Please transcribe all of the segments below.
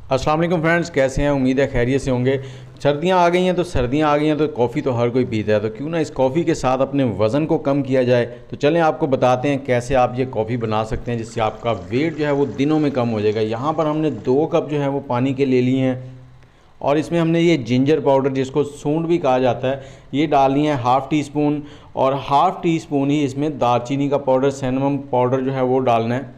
अस्सलाम वालेकुम फ्रेंड्स, कैसे हैं? उम्मीद है खैरियत से होंगे। सर्दियां आ गई हैं तो कॉफ़ी तो हर कोई पीता है, तो क्यों ना इस कॉफ़ी के साथ अपने वज़न को कम किया जाए। तो चलें आपको बताते हैं कैसे आप ये कॉफ़ी बना सकते हैं जिससे आपका वेट जो है वो दिनों में कम हो जाएगा। यहाँ पर हमने 2 कप जो है वो पानी के ले लिए हैं और इसमें हमने ये जिंजर पाउडर, जिसको सूंड भी कहा जाता है, ये डालनी है हाफ़ टी स्पून। और हाफ़ टी स्पून ही इसमें दालचीनी का पाउडर, सिनेमम पाउडर जो है वो डालना है।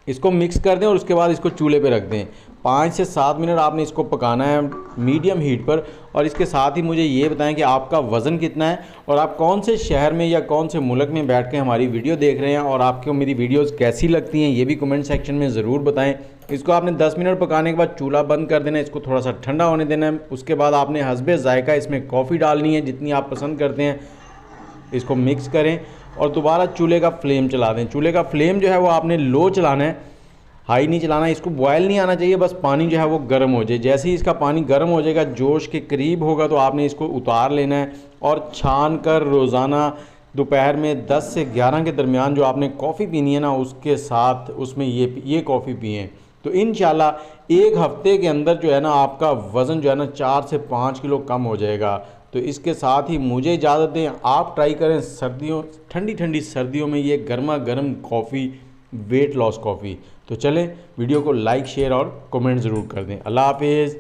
इसको मिक्स कर दें और उसके बाद इसको चूल्हे पे रख दें। 5 से 7 मिनट आपने इसको पकाना है मीडियम हीट पर। और इसके साथ ही मुझे ये बताएं कि आपका वज़न कितना है और आप कौन से शहर में या कौन से मुल्क में बैठ के हमारी वीडियो देख रहे हैं, और आपको मेरी वीडियोस कैसी लगती हैं ये भी कमेंट सेक्शन में ज़रूर बताएं। इसको आपने 10 मिनट पकाने के बाद चूल्हा बंद कर देना है, इसको थोड़ा सा ठंडा होने देना है। उसके बाद आपने हस्बे ज़ायका इसमें कॉफ़ी डालनी है जितनी आप पसंद करते हैं। इसको मिक्स करें और दोबारा चूल्हे का फ्लेम चला दें। चूल्हे का फ्लेम जो है वो आपने लो चलाना है, हाई नहीं चलाना है। इसको बॉयल नहीं आना चाहिए, बस पानी जो है वो गर्म हो जाए। जैसे ही इसका पानी गर्म हो जाएगा, जोश के करीब होगा, तो आपने इसको उतार लेना है और छान कर रोज़ाना दोपहर में 10 से 11 के दरमियान जो आपने कॉफ़ी पीनी है ना, उसके साथ उसमें ये कॉफ़ी पिएँ। तो इंशाल्लाह 1 हफ़्ते के अंदर जो है ना आपका वज़न जो है ना 4 से 5 किलो कम हो जाएगा। तो इसके साथ ही मुझे इजाज़त दें, आप ट्राई करें सर्दियों, ठंडी ठंडी सर्दियों में ये गर्मा गर्म कॉफ़ी, वेट लॉस कॉफ़ी। तो चलें, वीडियो को लाइक, शेयर और कमेंट ज़रूर कर दें। अल्लाह हाफिज़।